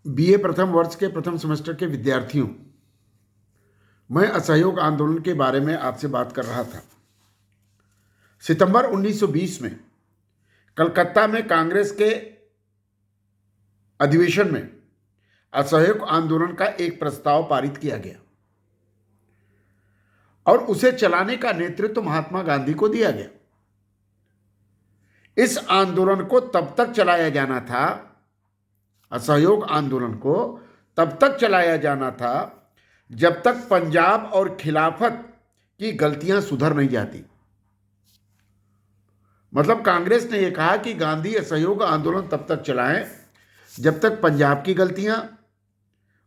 BA प्रथम वर्ष के प्रथम सेमेस्टर के विद्यार्थियों, मैं असहयोग आंदोलन के बारे में आपसे बात कर रहा था। सितंबर 1920 में कलकत्ता में कांग्रेस के अधिवेशन में असहयोग आंदोलन का एक प्रस्ताव पारित किया गया और उसे चलाने का नेतृत्व महात्मा गांधी को दिया गया। इस आंदोलन को तब तक चलाया जाना था, असहयोग आंदोलन को तब तक चलाया जाना था जब तक पंजाब और खिलाफत की गलतियां सुधर नहीं जाती। मतलब कांग्रेस ने यह कहा कि गांधी असहयोग आंदोलन तब तक चलाएं जब तक पंजाब की गलतियां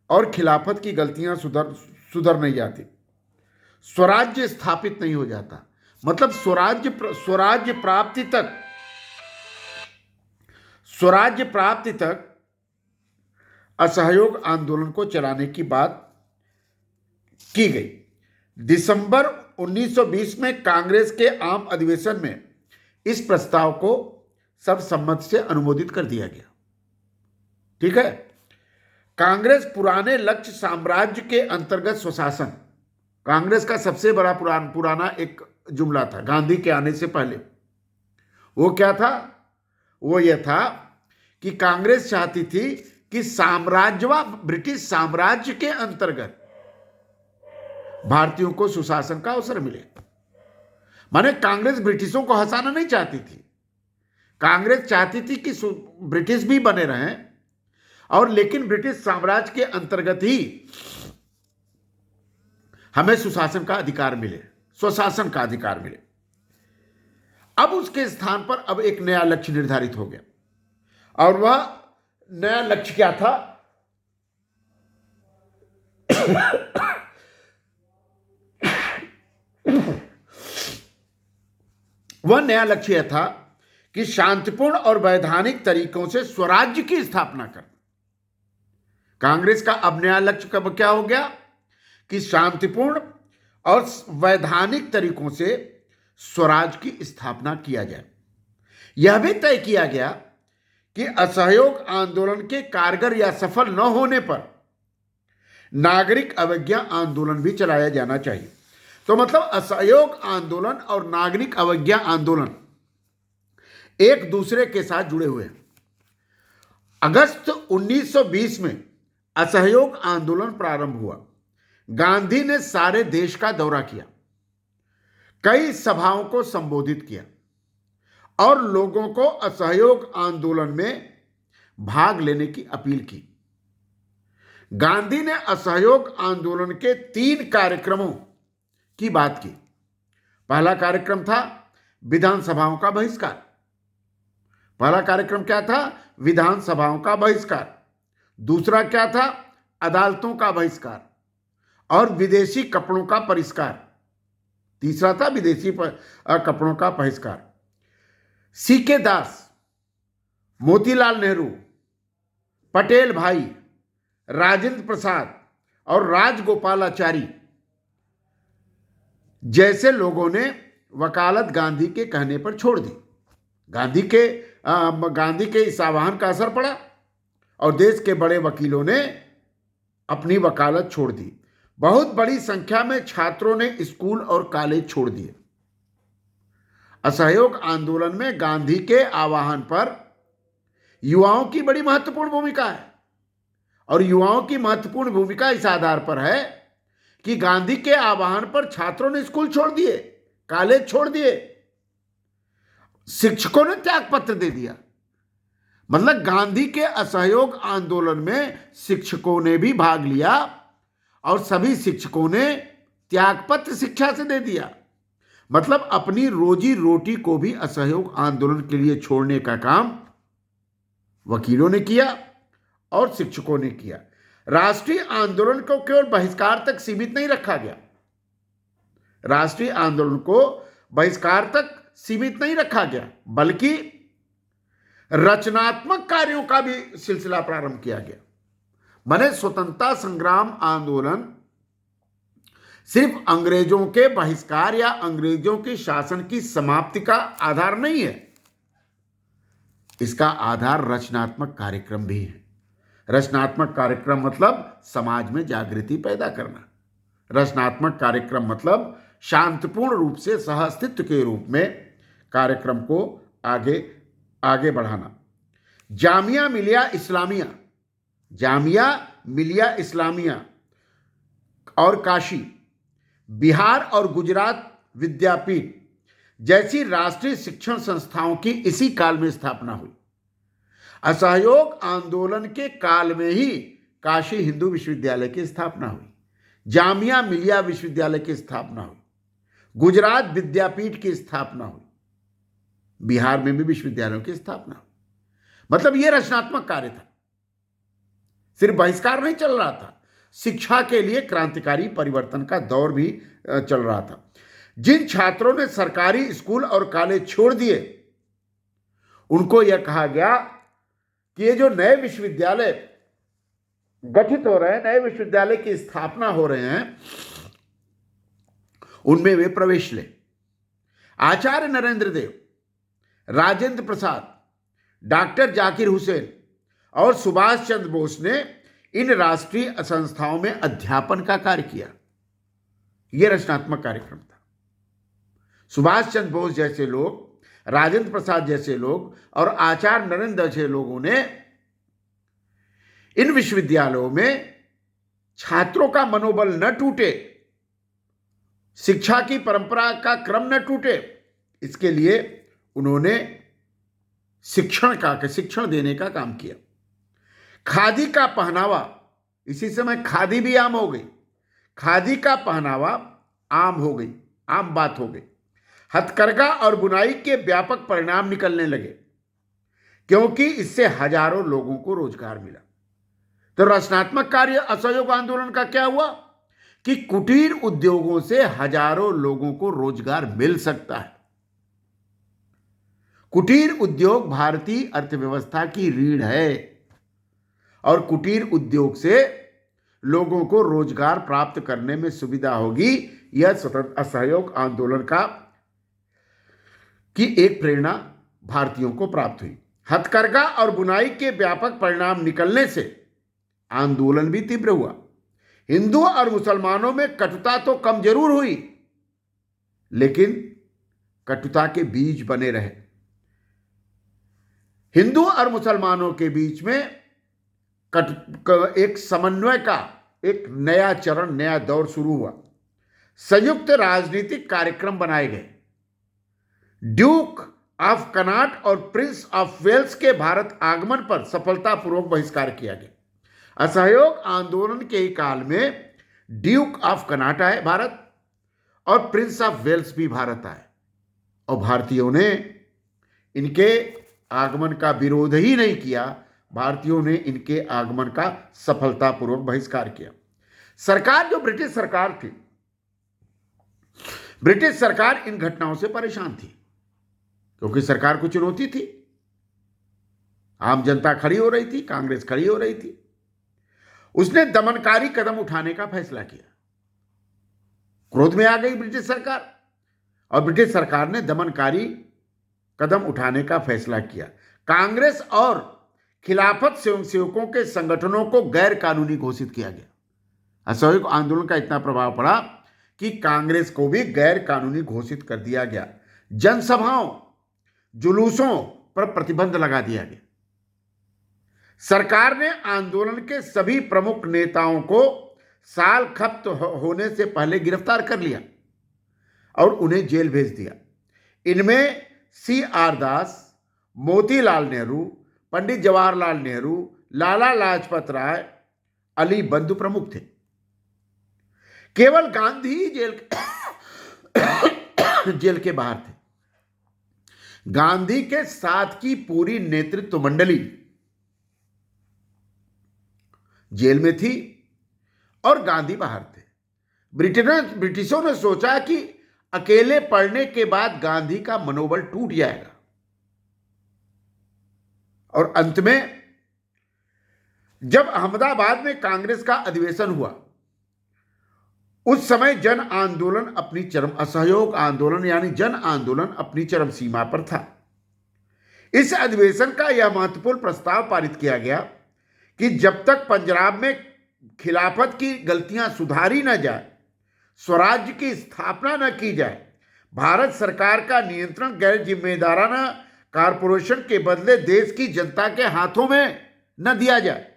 और खिलाफत की गलतियां सुधर नहीं जाती, स्वराज्य स्थापित नहीं हो जाता। मतलब स्वराज्य प्राप्ति तक असहयोग आंदोलन को चलाने की बात की गई। दिसंबर 1920 में कांग्रेस के आम अधिवेशन में इस प्रस्ताव को सर्वसम्मति से अनुमोदित कर दिया गया। ठीक है। कांग्रेस पुराने लक्ष्य साम्राज्य के अंतर्गत स्वशासन, कांग्रेस का सबसे बड़ा पुराना एक जुमला था गांधी के आने से पहले। वो क्या था? वो यह था कि कांग्रेस चाहती थी कि ब्रिटिश साम्राज्य के अंतर्गत भारतीयों को सुशासन का अवसर मिले। माने कांग्रेस ब्रिटिशों को हंसाना नहीं चाहती थी। कांग्रेस चाहती थी कि ब्रिटिश भी बने रहें और लेकिन ब्रिटिश साम्राज्य के अंतर्गत ही हमें सुशासन का अधिकार मिले, स्वशासन का अधिकार मिले। अब उसके स्थान पर अब एक नया लक्ष्य निर्धारित हो गया और वह नया लक्ष्य क्या था? वह नया लक्ष्य यह था कि शांतिपूर्ण और वैधानिक तरीकों से स्वराज्य की स्थापना करना। कांग्रेस का अब नया लक्ष्य कब क्या हो गया कि शांतिपूर्ण और वैधानिक तरीकों से स्वराज की स्थापना किया जाए। यह भी तय किया गया कि असहयोग आंदोलन के कारगर या सफल न होने पर नागरिक अवज्ञा आंदोलन भी चलाया जाना चाहिए। तो मतलब असहयोग आंदोलन और नागरिक अवज्ञा आंदोलन एक दूसरे के साथ जुड़े हुए हैं। अगस्त 1920 में असहयोग आंदोलन प्रारंभ हुआ। गांधी ने सारे देश का दौरा किया, कई सभाओं को संबोधित किया और लोगों को असहयोग आंदोलन में भाग लेने की अपील की। गांधी ने असहयोग आंदोलन के 3 कार्यक्रमों की बात की। पहला कार्यक्रम था विधानसभाओं का बहिष्कार। पहला कार्यक्रम क्या था? विधानसभाओं का बहिष्कार। दूसरा क्या था? अदालतों का बहिष्कार और विदेशी कपड़ों का परिष्कार। तीसरा था विदेशी कपड़ों का बहिष्कार। सीके दास, मोतीलाल नेहरू, पटेल भाई, राजेंद्र प्रसाद और राजगोपालाचारी जैसे लोगों ने वकालत गांधी के कहने पर छोड़ दी। गांधी के इस आह्वान का असर पड़ा और देश के बड़े वकीलों ने अपनी वकालत छोड़ दी। बहुत बड़ी संख्या में छात्रों ने स्कूल और कॉलेज छोड़ दिए। असहयोग आंदोलन में गांधी के आह्वान पर युवाओं की बड़ी महत्वपूर्ण भूमिका है और युवाओं की महत्वपूर्ण भूमिका इस आधार पर है कि गांधी के आह्वान पर छात्रों ने स्कूल छोड़ दिए, कॉलेज छोड़ दिए, शिक्षकों ने त्याग पत्र दे दिया। मतलब गांधी के असहयोग आंदोलन में शिक्षकों ने भी भाग लिया और सभी शिक्षकों ने त्यागपत्र शिक्षा से दे दिया। मतलब अपनी रोजी रोटी को भी असहयोग आंदोलन के लिए छोड़ने का काम वकीलों ने किया और शिक्षकों ने किया। राष्ट्रीय आंदोलन को केवल बहिष्कार तक सीमित नहीं रखा गया। राष्ट्रीय आंदोलन को बहिष्कार तक सीमित नहीं रखा गया, बल्कि रचनात्मक कार्यों का भी सिलसिला प्रारंभ किया गया। माने स्वतंत्रता संग्राम आंदोलन सिर्फ अंग्रेजों के बहिष्कार या अंग्रेजों के शासन की समाप्ति का आधार नहीं है, इसका आधार रचनात्मक कार्यक्रम भी है। रचनात्मक कार्यक्रम मतलब समाज में जागृति पैदा करना। रचनात्मक कार्यक्रम मतलब शांतिपूर्ण रूप से सहअस्तित्व के रूप में कार्यक्रम को आगे आगे बढ़ाना। जामिया मिलिया इस्लामिया और काशी, बिहार और गुजरात विद्यापीठ जैसी राष्ट्रीय शिक्षण संस्थाओं की इसी काल में स्थापना हुई। असहयोग आंदोलन के काल में ही काशी हिंदू विश्वविद्यालय की स्थापना हुई, जामिया मिलिया विश्वविद्यालय की स्थापना हुई, गुजरात विद्यापीठ की स्थापना हुई, बिहार में भी विश्वविद्यालयों की स्थापना हुई। मतलब यह रचनात्मक कार्य था, सिर्फ बहिष्कार नहीं चल रहा था, शिक्षा के लिए क्रांतिकारी परिवर्तन का दौर भी चल रहा था। जिन छात्रों ने सरकारी स्कूल और कॉलेज छोड़ दिए उनको यह कहा गया कि ये जो नए विश्वविद्यालय गठित हो रहे हैं, नए विश्वविद्यालय की स्थापना हो रहे हैं, उनमें वे प्रवेश लें। आचार्य नरेंद्र देव, राजेंद्र प्रसाद, डॉक्टर जाकिर हुसैन और सुभाष चंद्र बोस ने इन राष्ट्रीय संस्थाओं में अध्यापन का कार्य किया। यह रचनात्मक कार्यक्रम था। सुभाष चंद्र बोस जैसे लोग, राजेंद्र प्रसाद जैसे लोग और आचार्य नरेंद्र जैसे लोगों ने इन विश्वविद्यालयों में छात्रों का मनोबल न टूटे, शिक्षा की परंपरा का क्रम न टूटे, इसके लिए उन्होंने शिक्षण देने का काम किया। खादी का पहनावा, इसी समय खादी भी आम हो गई, खादी का पहनावा आम हो गई, आम बात हो गई। हथकरघा और बुनाई के व्यापक परिणाम निकलने लगे क्योंकि इससे हजारों लोगों को रोजगार मिला। तो रचनात्मक कार्य असहयोग आंदोलन का क्या हुआ कि कुटीर उद्योगों से हजारों लोगों को रोजगार मिल सकता है। कुटीर उद्योग भारतीय अर्थव्यवस्था की रीढ़ है और कुटीर उद्योग से लोगों को रोजगार प्राप्त करने में सुविधा होगी। यह स्वतंत्र असहयोग आंदोलन की एक प्रेरणा भारतीयों को प्राप्त हुई। हथकरघा और बुनाई के व्यापक परिणाम निकलने से आंदोलन भी तीव्र हुआ। हिंदू और मुसलमानों में कटुता तो कम जरूर हुई, लेकिन कटुता के बीज बने रहे। हिंदू और मुसलमानों के बीच में एक समन्वय का एक नया चरण, नया दौर शुरू हुआ। संयुक्त राजनीतिक कार्यक्रम बनाए गए। ड्यूक ऑफ कनाट और प्रिंस ऑफ वेल्स के भारत आगमन पर सफलतापूर्वक बहिष्कार किया गया। असहयोग आंदोलन के ही काल में ड्यूक ऑफ कनाट आए भारत और प्रिंस ऑफ वेल्स भी भारत आए और भारतीयों ने इनके आगमन का विरोध ही नहीं किया, भारतीयों ने इनके आगमन का सफलतापूर्वक बहिष्कार किया। सरकार, जो ब्रिटिश सरकार थी, ब्रिटिश सरकार इन घटनाओं से परेशान थी क्योंकि सरकार को चुनौती थी। आम जनता खड़ी हो रही थी, कांग्रेस खड़ी हो रही थी। उसने दमनकारी कदम उठाने का फैसला किया। क्रोध में आ गई ब्रिटिश सरकार और ब्रिटिश सरकार ने दमनकारी कदम उठाने का फैसला किया। कांग्रेस और खिलाफत स्वयंसेवकों के संगठनों को गैर कानूनी घोषित किया गया। असहयोग आंदोलन का इतना प्रभाव पड़ा कि कांग्रेस को भी गैर कानूनी घोषित कर दिया गया। जनसभाओं, जुलूसों पर प्रतिबंध लगा दिया गया। सरकार ने आंदोलन के सभी प्रमुख नेताओं को साल खत्म होने से पहले गिरफ्तार कर लिया और उन्हें जेल भेज दिया। इनमें C.R. दास, मोतीलाल नेहरू, पंडित जवाहरलाल नेहरू, लाला लाजपत राय, अली बंधु प्रमुख थे। केवल गांधी ही जेल के बाहर थे। गांधी के साथ की पूरी नेतृत्व मंडली जेल में थी और गांधी बाहर थे। ब्रिटिशों ने सोचा कि अकेले पड़ने के बाद गांधी का मनोबल टूट जाएगा और अंत में जब अहमदाबाद में कांग्रेस का अधिवेशन हुआ, उस समय जन आंदोलन अपनी चरम, असहयोग आंदोलन यानी जन आंदोलन अपनी चरम सीमा पर था। इस अधिवेशन का यह महत्वपूर्ण प्रस्ताव पारित किया गया कि जब तक पंजाब में खिलाफत की गलतियां सुधारी न जाए, स्वराज्य की स्थापना न की जाए, भारत सरकार का नियंत्रण गैर जिम्मेदाराना कारपोरेशन के बदले देश की जनता के हाथों में न दिया जाए,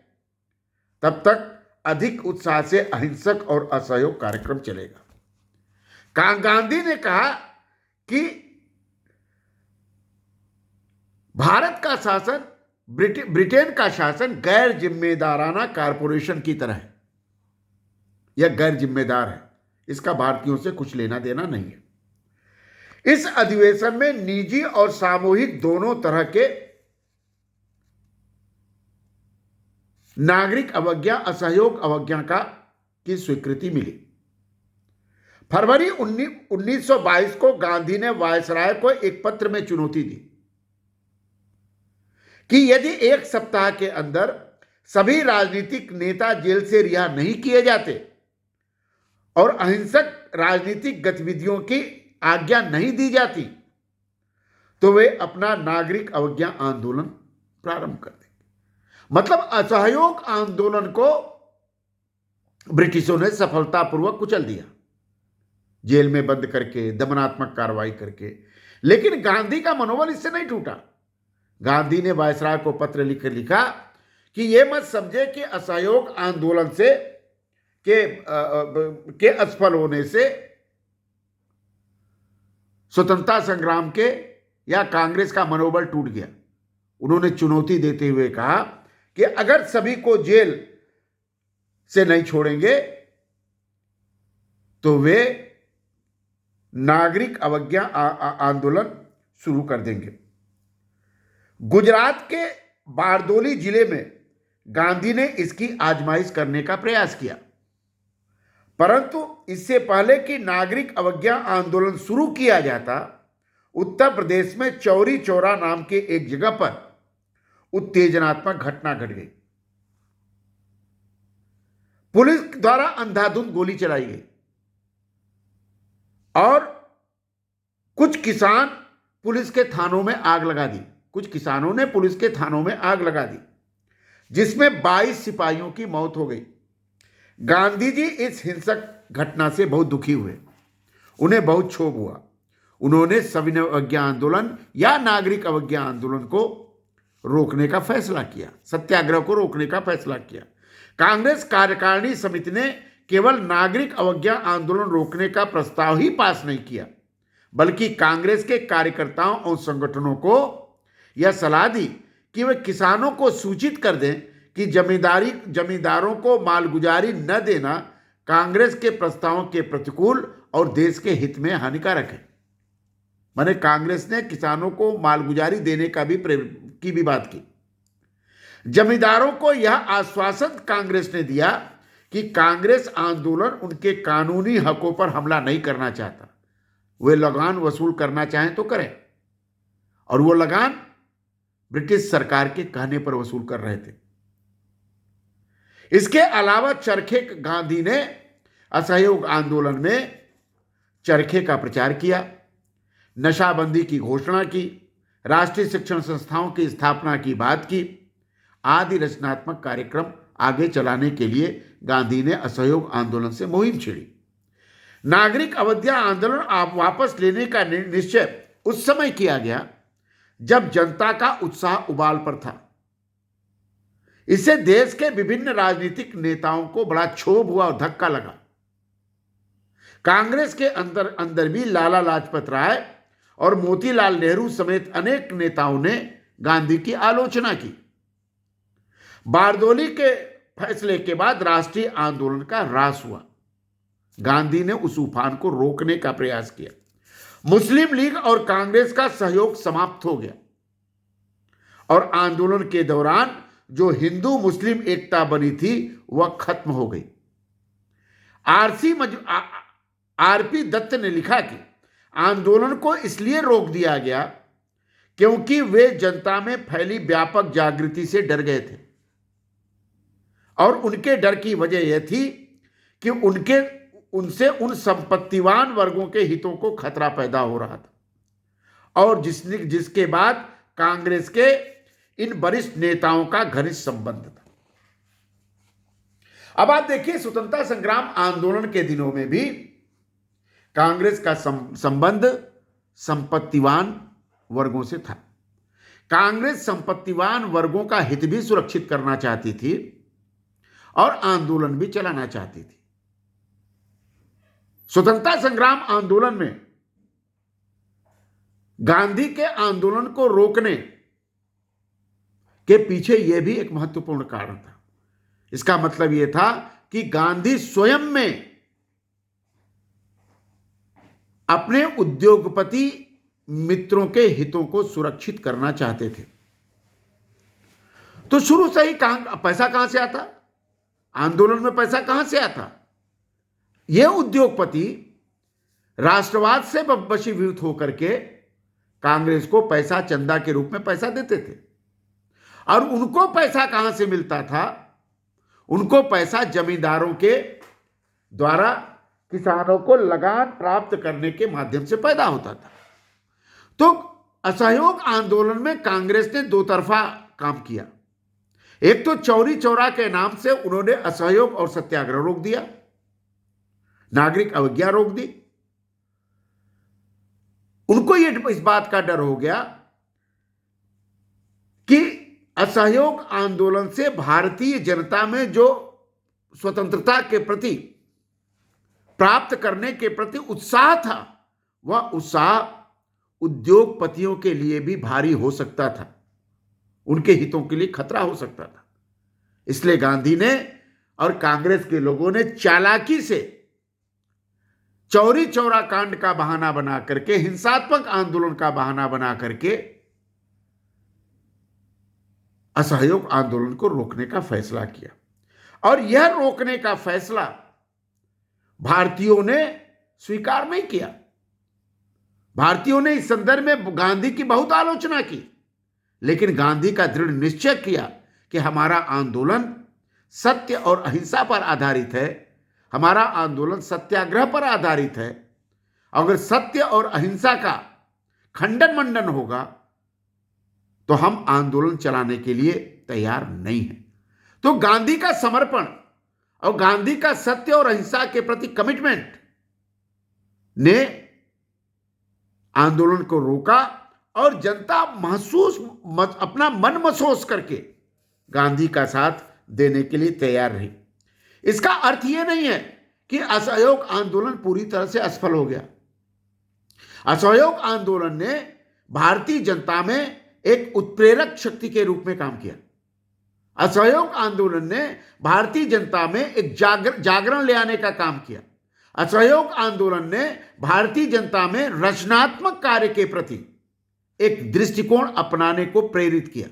तब तक अधिक उत्साह से अहिंसक और असहयोग कार्यक्रम चलेगा। गांधी ने कहा कि भारत का शासन ब्रिटेन का शासन गैर जिम्मेदाराना कारपोरेशन की तरह है, यह गैर जिम्मेदार है, इसका भारतीयों से कुछ लेना देना नहीं है। इस अधिवेशन में निजी और सामूहिक दोनों तरह के नागरिक अवज्ञा, असहयोग अवज्ञा की स्वीकृति मिली। फरवरी 1922 को गांधी ने वायसराय को एक पत्र में चुनौती दी कि यदि एक सप्ताह के अंदर सभी राजनीतिक नेता जेल से रिहा नहीं किए जाते और अहिंसक राजनीतिक गतिविधियों की आज्ञा नहीं दी जाती, तो वे अपना नागरिक अवज्ञा आंदोलन प्रारंभ कर देंगे। मतलब असहयोग आंदोलन को ब्रिटिशों ने सफलतापूर्वक कुचल दिया, जेल में बंद करके, दमनात्मक कार्रवाई करके। लेकिन गांधी का मनोबल इससे नहीं टूटा। गांधी ने वायसराय को पत्र लिखकर लिखा कि यह मत समझे कि असहयोग आंदोलन से के असफल होने से स्वतंत्रता संग्राम के या कांग्रेस का मनोबल टूट गया। उन्होंने चुनौती देते हुए कहा कि अगर सभी को जेल से नहीं छोड़ेंगे तो वे नागरिक अवज्ञा आंदोलन शुरू कर देंगे। गुजरात के बारदोली जिले में गांधी ने इसकी आजमाइश करने का प्रयास किया, परंतु इससे पहले कि नागरिक अवज्ञा आंदोलन शुरू किया जाता, उत्तर प्रदेश में चौरी चौरा नाम के एक जगह पर उत्तेजनात्मक घटना घट गई। पुलिस द्वारा अंधाधुंध गोली चलाई गई और कुछ किसान पुलिस के थानों में आग लगा दी। कुछ किसानों ने पुलिस के थानों में आग लगा दी, जिसमें 22 सिपाहियों की मौत हो गई। गांधी जी इस हिंसक घटना से बहुत दुखी हुए, उन्हें बहुत क्षोभ हुआ। उन्होंने सविनय अवज्ञा आंदोलन या नागरिक अवज्ञा आंदोलन को रोकने का फैसला किया, सत्याग्रह को रोकने का फैसला किया। कांग्रेस कार्यकारिणी समिति ने केवल नागरिक अवज्ञा आंदोलन रोकने का प्रस्ताव ही पास नहीं किया, बल्कि कांग्रेस के कार्यकर्ताओं और संगठनों को यह सलाह दी कि वे किसानों को सूचित कर दें कि जमींदारों को मालगुजारी न देना कांग्रेस के प्रस्तावों के प्रतिकूल और देश के हित में हानिकारक है। माने कांग्रेस ने किसानों को मालगुजारी देने की भी बात की। जमींदारों को यह आश्वासन कांग्रेस ने दिया कि कांग्रेस आंदोलन उनके कानूनी हकों पर हमला नहीं करना चाहता। वे लगान वसूल करना चाहें तो करें, और वो लगान ब्रिटिश सरकार के कहने पर वसूल कर रहे थे। इसके अलावा चरखे गांधी ने असहयोग आंदोलन में चरखे का प्रचार किया, नशाबंदी की घोषणा की, राष्ट्रीय शिक्षण संस्थाओं की स्थापना की बात की आदि रचनात्मक कार्यक्रम आगे चलाने के लिए गांधी ने असहयोग आंदोलन से मुहिम छेड़ी। नागरिक अवज्ञा आंदोलन वापस लेने का निश्चय उस समय किया गया जब जनता का उत्साह उबाल पर था। इससे देश के विभिन्न राजनीतिक नेताओं को बड़ा क्षोभ हुआ और धक्का लगा। कांग्रेस के अंदर भी लाला लाजपत राय और मोतीलाल नेहरू समेत अनेक नेताओं ने गांधी की आलोचना की। बारदोली के फैसले के बाद राष्ट्रीय आंदोलन का ह्रास हुआ। गांधी ने उस उफान को रोकने का प्रयास किया। मुस्लिम लीग और कांग्रेस का सहयोग समाप्त हो गया और आंदोलन के दौरान जो हिंदू मुस्लिम एकता बनी थी वह खत्म हो गई। आरपी दत्त ने लिखा कि आंदोलन को इसलिए रोक दिया गया क्योंकि वे जनता में फैली व्यापक जागृति से डर गए थे, और उनके डर की वजह यह थी कि उनसे उन संपत्तिवान वर्गों के हितों को खतरा पैदा हो रहा था, और जिसके बाद कांग्रेस के इन वरिष्ठ नेताओं का घनिष्ठ संबंध था। अब आप देखिए, स्वतंत्रता संग्राम आंदोलन के दिनों में भी कांग्रेस का संबंध संपत्तिवान वर्गों से था। कांग्रेस संपत्तिवान वर्गों का हित भी सुरक्षित करना चाहती थी और आंदोलन भी चलाना चाहती थी। स्वतंत्रता संग्राम आंदोलन में गांधी के आंदोलन को रोकने के पीछे यह भी एक महत्वपूर्ण कारण था। इसका मतलब यह था कि गांधी स्वयं में अपने उद्योगपति मित्रों के हितों को सुरक्षित करना चाहते थे। तो शुरू से ही पैसा कहां से आता? आंदोलन में पैसा कहां से आता? यह उद्योगपति राष्ट्रवाद से वशीभूत होकर के कांग्रेस को पैसा, चंदा के रूप में पैसा देते थे। और उनको पैसा कहां से मिलता था? उनको पैसा जमींदारों के द्वारा किसानों को लगान प्राप्त करने के माध्यम से पैदा होता था। तो असहयोग आंदोलन में कांग्रेस ने दो तरफा काम किया। एक तो चौरी चौरा के नाम से उन्होंने असहयोग और सत्याग्रह रोक दिया, नागरिक अवज्ञा रोक दी। उनको ये इस बात का डर हो गया कि असहयोग आंदोलन से भारतीय जनता में जो स्वतंत्रता के प्रति, प्राप्त करने के प्रति उत्साह था, वह उत्साह उद्योगपतियों के लिए भी भारी हो सकता था, उनके हितों के लिए खतरा हो सकता था। इसलिए गांधी ने और कांग्रेस के लोगों ने चालाकी से चौरी चौरा कांड का बहाना बना करके, हिंसात्मक आंदोलन का बहाना बना करके असहयोग आंदोलन को रोकने का फैसला किया। और यह रोकने का फैसला भारतीयों ने स्वीकार नहीं किया। भारतीयों ने इस संदर्भ में गांधी की बहुत आलोचना की, लेकिन गांधी का दृढ़ निश्चय किया कि हमारा आंदोलन सत्य और अहिंसा पर आधारित है, हमारा आंदोलन सत्याग्रह पर आधारित है। अगर सत्य और अहिंसा का खंडन मंडन होगा तो हम आंदोलन चलाने के लिए तैयार नहीं हैं। तो गांधी का समर्पण और गांधी का सत्य और अहिंसा के प्रति कमिटमेंट ने आंदोलन को रोका और जनता अपना मन महसूस करके गांधी का साथ देने के लिए तैयार रही। इसका अर्थ यह नहीं है कि असहयोग आंदोलन पूरी तरह से असफल हो गया। असहयोग आंदोलन ने भारतीय जनता में एक उत्प्रेरक शक्ति के रूप में काम किया। असहयोग आंदोलन ने भारतीय जनता में एक जागरण ले आने का काम किया। असहयोग आंदोलन ने भारतीय जनता में रचनात्मक कार्य के प्रति एक दृष्टिकोण अपनाने को प्रेरित किया।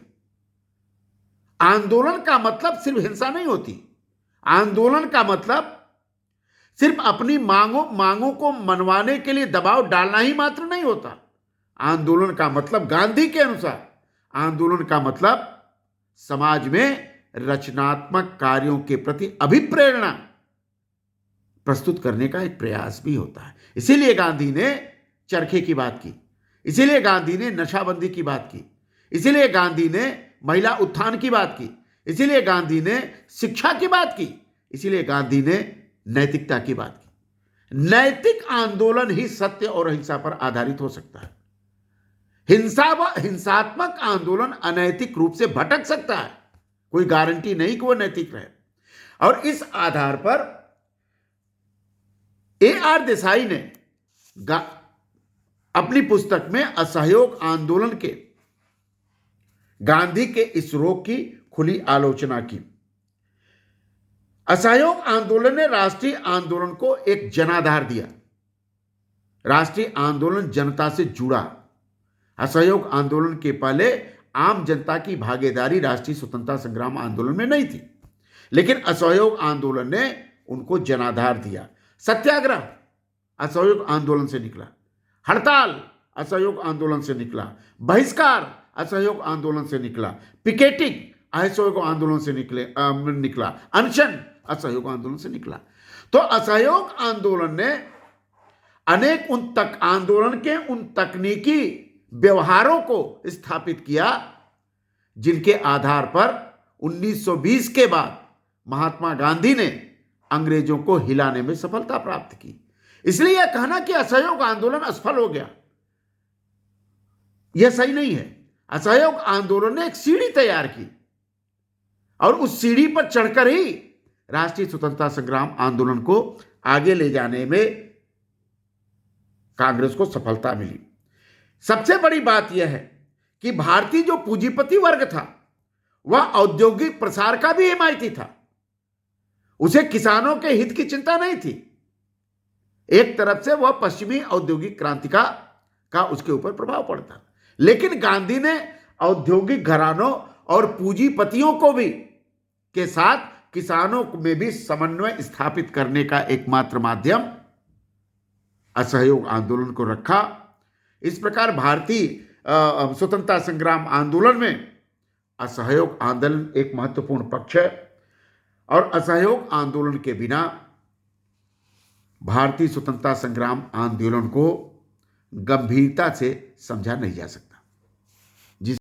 आंदोलन का मतलब सिर्फ हिंसा नहीं होती। आंदोलन का मतलब सिर्फ अपनी मांगों को मनवाने के लिए दबाव डालना ही मात्र नहीं होता। आंदोलन का मतलब, गांधी के अनुसार, आंदोलन का मतलब समाज में रचनात्मक कार्यों के प्रति अभिप्रेरणा प्रस्तुत करने का एक प्रयास भी होता है। इसीलिए गांधी ने चरखे की बात की, इसीलिए गांधी ने नशाबंदी की बात की, इसीलिए गांधी ने महिला उत्थान की बात की, इसीलिए गांधी ने शिक्षा की बात की, इसीलिए गांधी ने नैतिकता की बात की। नैतिक आंदोलन ही सत्य और अहिंसा पर आधारित हो सकता है। हिंसात्मक आंदोलन अनैतिक रूप से भटक सकता है, कोई गारंटी नहीं कि वो नैतिक रहे। और इस आधार पर A.R. देसाई ने अपनी पुस्तक में असहयोग आंदोलन के गांधी के इस रोग की खुली आलोचना की। असहयोग आंदोलन ने राष्ट्रीय आंदोलन को एक जनाधार दिया। राष्ट्रीय आंदोलन जनता से जुड़ा। असहयोग आंदोलन के पहले आम जनता की भागीदारी राष्ट्रीय स्वतंत्रता संग्राम आंदोलन में नहीं थी, लेकिन असहयोग आंदोलन ने उनको जनाधार दिया। सत्याग्रह असहयोग आंदोलन से निकला, हड़ताल असहयोग आंदोलन से निकला, बहिष्कार असहयोग आंदोलन से निकला, पिकेटिंग असहयोग आंदोलन से निकला, अनशन असहयोग आंदोलन से निकला। तो असहयोग आंदोलन ने अनेक आंदोलन के उन तकनीकी व्यवहारों को स्थापित किया जिनके आधार पर 1920 के बाद महात्मा गांधी ने अंग्रेजों को हिलाने में सफलता प्राप्त की। इसलिए यह कहना कि असहयोग आंदोलन असफल हो गया, यह सही नहीं है। असहयोग आंदोलन ने एक सीढ़ी तैयार की और उस सीढ़ी पर चढ़कर ही राष्ट्रीय स्वतंत्रता संग्राम आंदोलन को आगे ले जाने में कांग्रेस को सफलता मिली। सबसे बड़ी बात यह है कि भारतीय जो पूंजीपति वर्ग था वह औद्योगिक प्रसार का भी हिमायती था। उसे किसानों के हित की चिंता नहीं थी। एक तरफ से वह पश्चिमी औद्योगिक क्रांति का उसके ऊपर प्रभाव पड़ता, लेकिन गांधी ने औद्योगिक घरानों और पूंजीपतियों को भी के साथ किसानों में भी समन्वय स्थापित करने का एकमात्र माध्यम असहयोग आंदोलन को रखा। इस प्रकार भारतीय स्वतंत्रता संग्राम आंदोलन में असहयोग आंदोलन एक महत्वपूर्ण पक्ष है और असहयोग आंदोलन के बिना भारतीय स्वतंत्रता संग्राम आंदोलन को गंभीरता से समझा नहीं जा सकता।